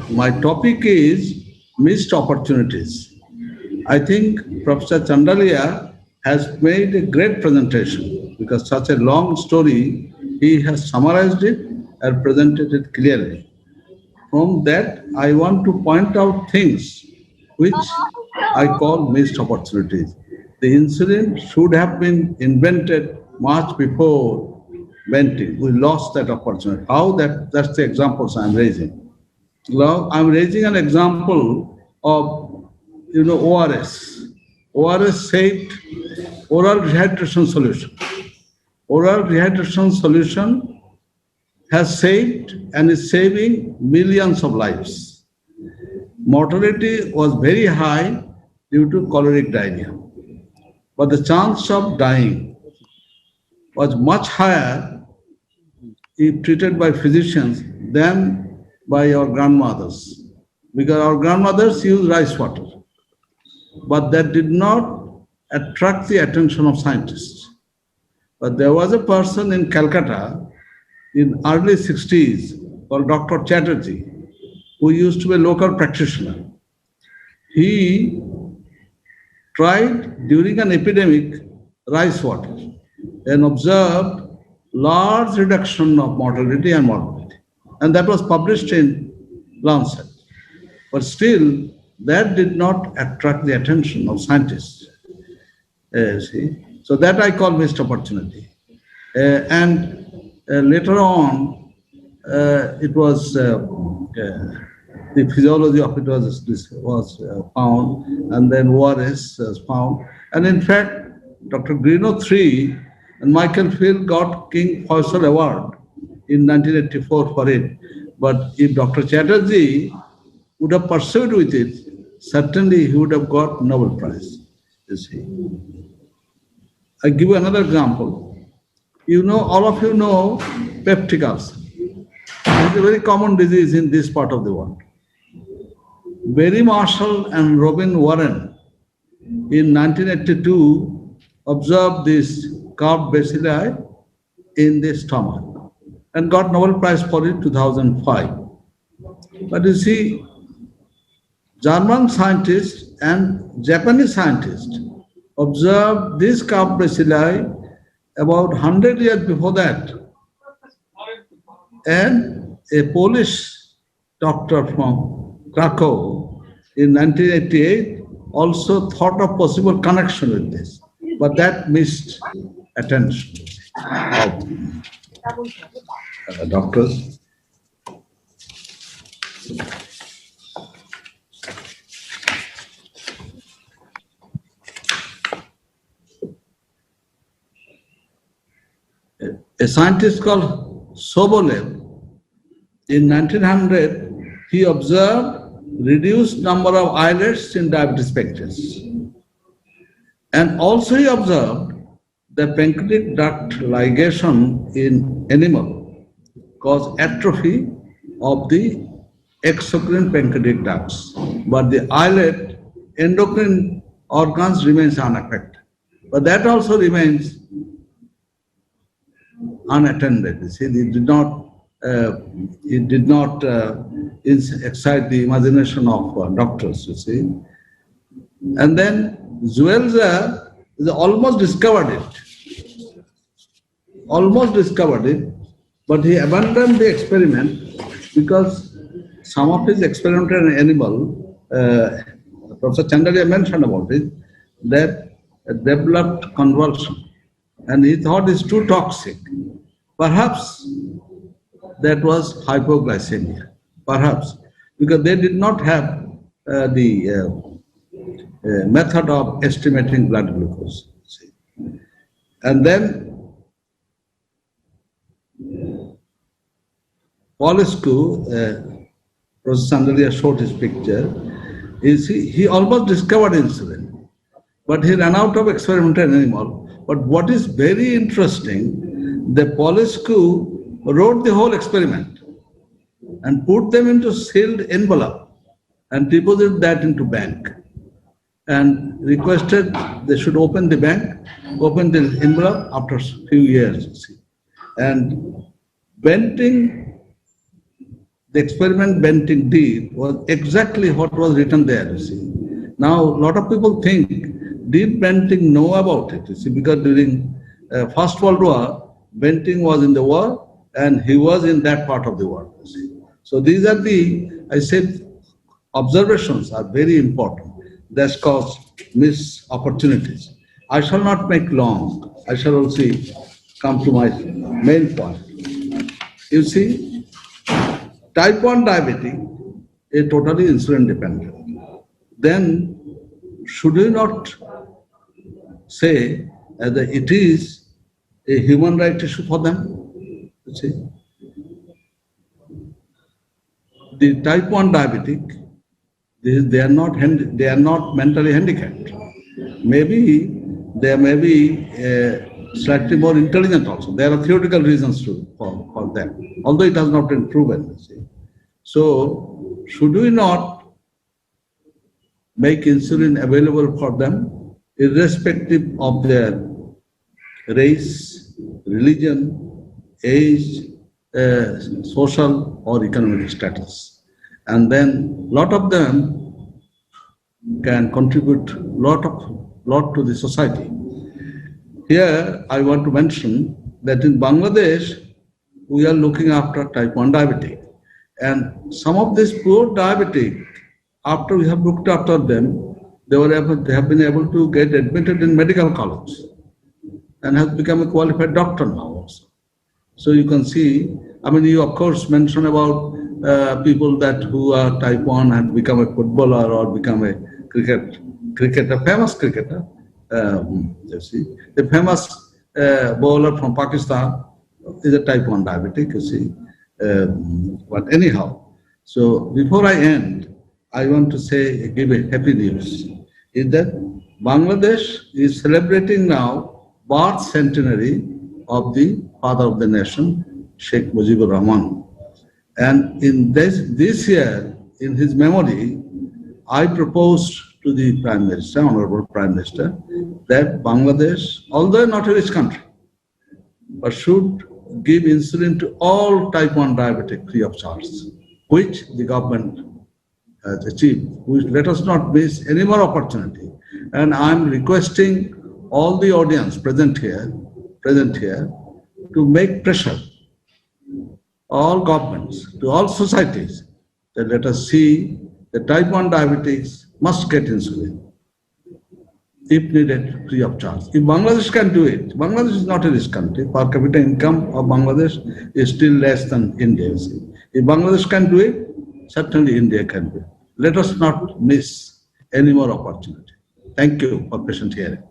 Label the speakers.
Speaker 1: My topic is missed opportunities. I think Professor Chandalia has made a great presentation because such a long story, he has summarized it and presented it clearly. From that, I want to point out things which I call missed opportunities. The insulin should have been invented much before venting. We lost that opportunity. How that? That's the examples I'm raising. Now, I'm raising an example of ORS. ORS said oral rehydration solution. Oral rehydration solution has saved and is saving millions of lives. Mortality was very high due to choleric diarrhea, but the chance of dying was much higher if treated by physicians than by our grandmothers, because our grandmothers used rice water, but that did not attract the attention of scientists. But there was a person in Calcutta in early 60s called Dr. Chatterjee, who used to be a local practitioner. He tried during an epidemic rice water and observed large reduction of mortality and morbidity. And that was published in Lancet. But still, that did not attract the attention of scientists. See? So that I call missed opportunity. And later on, it was the physiology of it was found, and then ORS was found. And in fact, Dr. Greenough III and Michael Field got King Faisal Award in 1984 for it. But if Dr. Chatterjee would have pursued with it, certainly he would have got Nobel Prize. You see. I give you another example. All of you know peptic ulcer. It's a very common disease in this part of the world. Barry Marshall and Robin Warren in 1982 observed this curved bacilli in the stomach and got Nobel Prize for it 2005. But you see, German scientists and Japanese scientists observed this curved bacilli about 100 years before that. And a Polish doctor from Krakow in 1988 also thought of possible connection with this, but that missed attention of doctors. A scientist called Sobolev, in 1900, he observed reduced number of islets in diabetes patients. And also he observed the pancreatic duct ligation in animal cause atrophy of the exocrine pancreatic ducts. But the islet endocrine organs remains unaffected. But that also remains unattended. You see, it did not excite the imagination of doctors, you see. And then Zuelzer almost discovered it, but he abandoned the experiment because some of his experimental animal, Professor Chandalia mentioned about it, that developed convulsion. And he thought it's too toxic. Perhaps that was hypoglycemia, perhaps, because they did not have the method of estimating blood glucose. See. And then Paulescu, Professor Sandalia showed his picture, he almost discovered insulin, but he ran out of experimental animal. But what is very interesting, the Paulescu wrote the whole experiment and put them into sealed envelope and deposited that into bank and requested they should open the bank, open the envelope after a few years, you see. And venting the experiment Benting did was exactly what was written there, you see. Now, a lot of people think, did Benting know about it? You see, because during First World War, Benting was in the war and he was in that part of the world, you see. So these are I said, observations are very important. That's caused missed opportunities. I shall not make long. I shall also come to my main point. You see, type 1 diabetic is totally insulin dependent. Then should we not say that it is a human right issue for them? You see, the type 1 diabetic, they are not they are not mentally handicapped. Maybe they may be slightly more intelligent also. There are theoretical reasons for them, although it has not been proven. You see. So should we not make insulin available for them, irrespective of their race, religion, age, social or economic status? And then lot of them can contribute lot to the society. Here I want to mention that in Bangladesh we are looking after type 1 diabetic, and some of these poor diabetic, after we have looked after them, they have been able to get admitted in medical college and has become a qualified doctor now also. So you can see, I mean, you of course mentioned about people that who are type 1 and become a footballer or become a cricketer, famous cricketer. You see, the famous bowler from Pakistan is a type 1 diabetic, you see. But anyhow, so before I end, I want to say, give a happy news, is that Bangladesh is celebrating now birth centenary of the father of the nation, Sheikh Mujibur Rahman. And in this year, in his memory, I proposed to the Prime Minister, Honorable Prime Minister, that Bangladesh, although not a rich country, but should give insulin to all type 1 diabetic free of charge, which the government has achieved. Let us not miss any more opportunity. And I'm requesting all the audience present here, to make pressure, all governments, to all societies, that let us see the type 1 diabetics must get insulin, if needed, free of charge. If Bangladesh can do it, Bangladesh is not a rich country. Per capita income of Bangladesh is still less than India. If Bangladesh can do it, certainly India can do it. Let us not miss any more opportunity. Thank you for patient hearing.